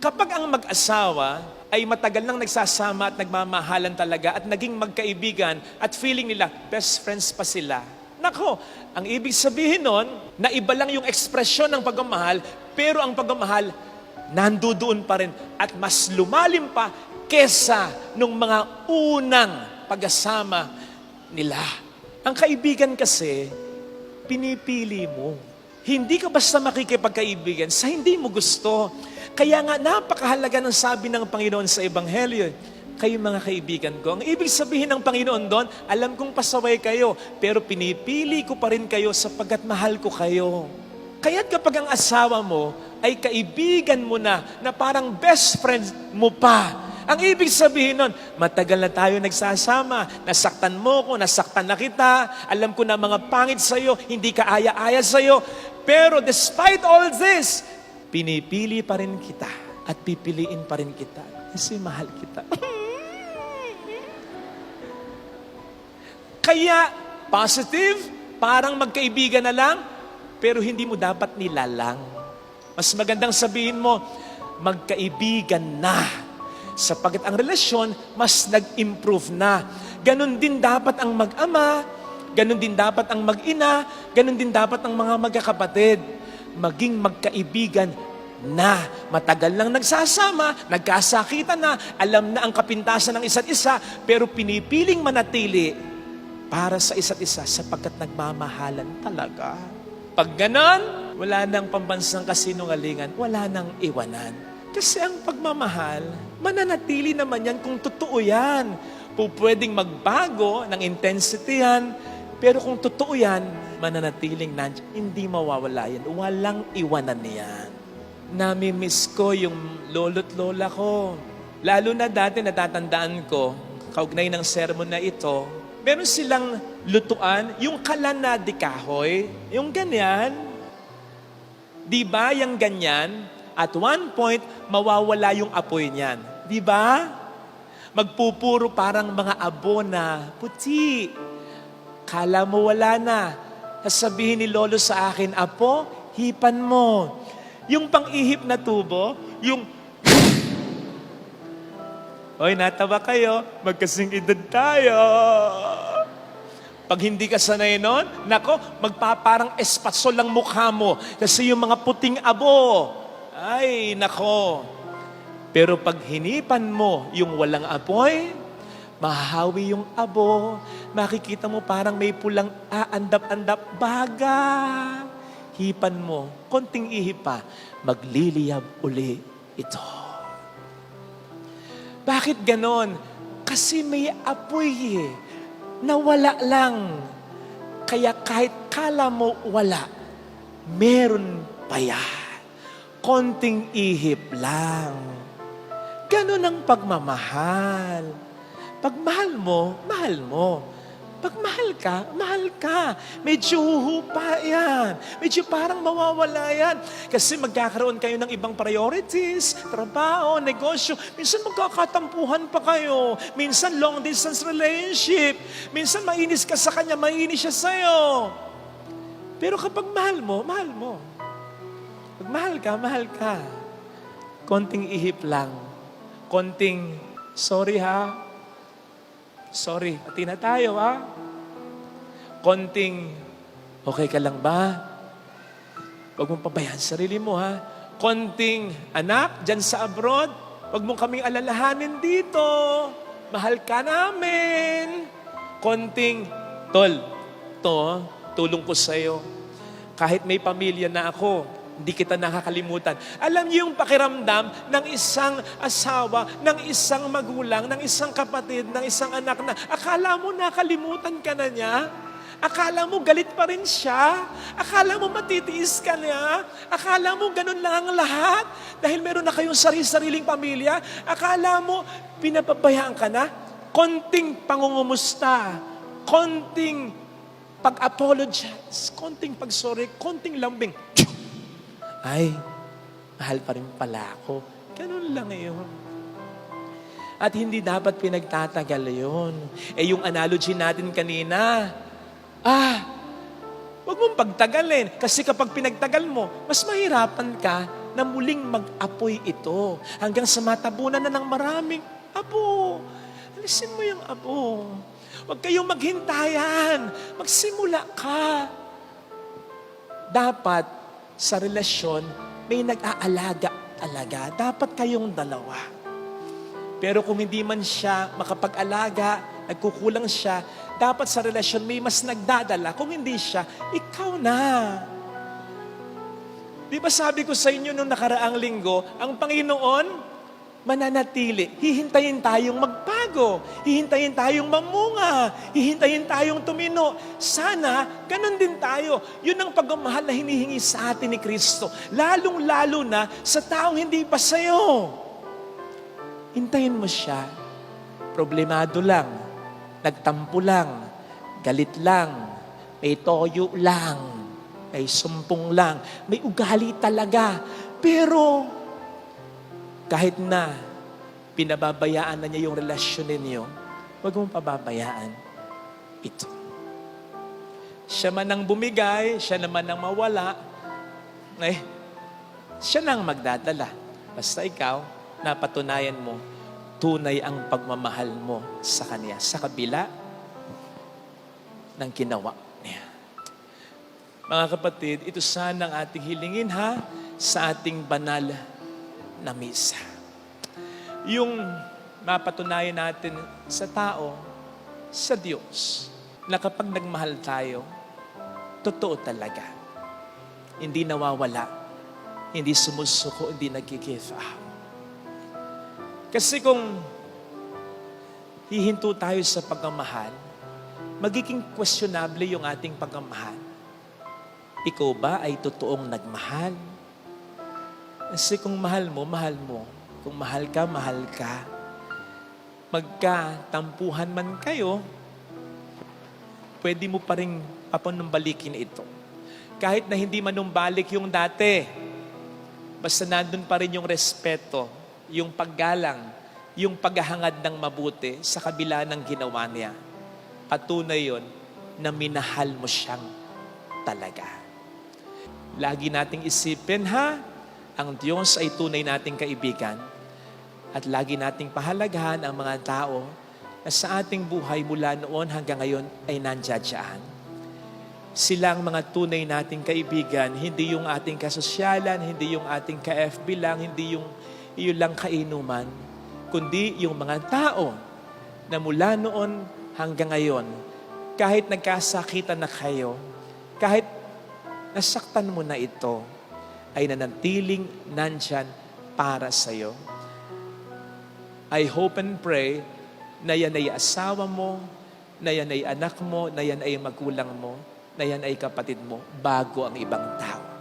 Kapag ang mag-asawa ay matagal nang nagsasama at nagmamahalan talaga at naging magkaibigan at feeling nila best friends pa sila. Nako, ang ibig sabihin nun, na iba lang yung ekspresyon ng pagmamahal, pero ang pagmamahal nandoon pa rin at mas lumalim pa kesa nung mga unang pag-asama nila. Ang kaibigan kasi, pinipili mo. Hindi ka basta makikipagkaibigan sa hindi mo gusto. Kaya nga napakahalaga ng sabi ng Panginoon sa Ebanghelyo, kayo mga kaibigan ko. Ang ibig sabihin ng Panginoon doon, alam kong pasaway kayo, pero pinipili ko pa rin kayo sapagkat mahal ko kayo. Kaya't kapag ang asawa mo ay kaibigan mo na parang best friend mo pa, ang ibig sabihin nun, matagal na tayo nagsasama, nasaktan mo ko, nasaktan na kita, alam ko na mga pangit sa'yo, hindi ka aya-aya sa'yo, pero despite all this, pinipili pa rin kita at pipiliin pa rin kita kasi mahal kita. Kaya, positive, parang magkaibigan na lang, pero hindi mo dapat nilalang. Mas magandang sabihin mo, magkaibigan na. Sapagkat ang relasyon, mas nag-improve na. Ganon din dapat ang mag-ama, ganon din dapat ang mag-ina, ganon din dapat ang mga magkakapatid. Maging magkaibigan na. Matagal lang nagsasama, nagkasakitan na, alam na ang kapintasan ng isa't isa, pero pinipiling manatili para sa isa't isa sapagkat nagmamahalan talaga. Pag ganon, wala nang pambansang kasinungalingan, wala nang iwanan. Kasi ang pagmamahal, mananatili naman yan kung totoo yan. Pwedeng magbago ng intensity yan, pero kung totoo yan, mananatiling nandiyan. Hindi mawawala yan. Walang iwanan yan. Namimiss ko yung lolo't lola ko. Lalo na dati natatandaan ko, kaugnay ng sermon na ito, meron silang lutuan, yung kalan na di kahoy, yung ganyan. Di ba yung ganyan? At one point, mawawala yung apoy niyan. Di ba? Magpupuro parang mga abo na puti. Kala mo wala na. Sasabihin ni Lolo sa akin, Apo, hipan mo. Yung pang-ihip na tubo, yung... Hoy, natawa kayo. Magkasing edad tayo. Pag hindi ka sanay nun, nako, magpaparang espasol ang mukha mo. Kasi yung mga puting abo, ay, nako. Pero pag hinipan mo yung walang apoy, mahahawi yung abo, makikita mo parang may pulang aandap-andap baga. Hipan mo, konting ihip pa, magliliyab uli ito. Bakit ganon? Kasi may apoy nawala lang. Kaya kahit kala mo wala, meron pa yan. Konting ihip lang. Ganon ang pagmamahal. Pag mahal mo, mahal mo. Pag mahal ka. Medyo huhupa yan. Medyo parang mawawala yan. Kasi magkakaroon kayo ng ibang priorities, trabaho, negosyo. Minsan magkakatampuhan pa kayo. Minsan long distance relationship. Minsan mainis ka sa kanya, mainis siya sa'yo. Pero kapag mahal mo, mahal mo. Pag mahal ka. Konting ihip lang. Konting, sorry ha. Sorry, pati na tayo ha. Konting, okay ka lang ba? Huwag mong pabayaan sarili mo ha. Konting, anak, dyan sa abroad, huwag mong kaming alalahanin dito. Mahal ka namin. Konting, tol, tulong ko sa'yo. Kahit may pamilya na ako, hindi kita nakakalimutan. Alam niyo yung pakiramdam ng isang asawa, ng isang magulang, ng isang kapatid, ng isang anak na akala mo nakalimutan ka na niya? Akala mo galit pa rin siya? Akala mo matitiis ka niya? Akala mo ganun lang ang lahat? Dahil meron na kayong sarili-sariling pamilya? Akala mo pinapabayaan ka na? Konting pangungumusta, konting pag-apologize, konting pag-sorry, konting lambing. Ay, mahal pa rin pala ako. Ganun lang yun. At hindi dapat pinagtatagal yun. Yung analogy natin kanina, huwag mong pagtagalin. Kasi kapag pinagtagal mo, mas mahirapan ka na muling mag-apoy ito hanggang sa matabunan na ng maraming abo. Alisin mo yung abo. Huwag kayong maghintayan. Magsimula ka. Dapat sa relasyon, may nag-aalaga talaga. Dapat kayong dalawa. Pero kung hindi man siya makapag-alaga, nagkukulang siya, dapat sa relasyon may mas nagdadala. Kung hindi siya, ikaw na. Di ba sabi ko sa inyo nung nakaraang linggo, ang Panginoon mananatili. Hihintayin tayong magbago. Hihintayin tayong mamunga. Hihintayin tayong tumino. Sana, ganun din tayo. Yun ang pagmamahal na hinihingi sa atin ni Kristo. Lalong-lalo na sa taong hindi pa sa'yo. Hintayin mo siya. Problemado lang. Nagtampo lang. Galit lang. May toyo lang. May sumpong lang. May ugali talaga. Pero, kahit na pinababayaan na niya yung relasyon ninyo, huwag mong pababayaan ito. Siya man ang bumigay, siya naman ang mawala, siya nang magdadala. Basta ikaw, napatunayan mo, tunay ang pagmamahal mo sa Kanya, sa kabila ng ginawa niya. Mga kapatid, ito sana ang ating hilingin sa ating banal na misa. Yung mapatunayan natin sa tao, sa Diyos, na kapag nagmahal tayo, totoo talaga. Hindi nawawala, hindi sumusuko, hindi nag-give up. Kasi kung hihinto tayo sa pagmamahal, magiging questionable yung ating pagmamahal. Ikaw ba ay totoong nagmahal? Kasi kung mahal mo, mahal mo. Kung mahal ka, mahal ka. Magkatampuhan man kayo, pwede mo pa rin papanumbalikin ito. Kahit na hindi manumbalik yung dati, basta nandun pa rin yung respeto, yung paggalang, yung paghahangad ng mabuti sa kabila ng ginawa niya. Patunay yun na minahal mo siyang talaga. Lagi nating isipin ang Diyos ay tunay nating kaibigan at lagi nating pahalagahan ang mga tao na sa ating buhay mula noon hanggang ngayon ay nandiyan. Sila ang mga tunay nating kaibigan, hindi yung ating kasosyalan, hindi yung ating ka-FB lang, hindi yung iyon lang kainuman, kundi yung mga tao na mula noon hanggang ngayon, kahit nagkasakitan na kayo, kahit nasaktan mo na ito, ay nanatiling nandyan para sa'yo. I hope and pray na yan ay asawa mo, na yan ay anak mo, na yan ay magulang mo, na yan ay kapatid mo, bago ang ibang tao.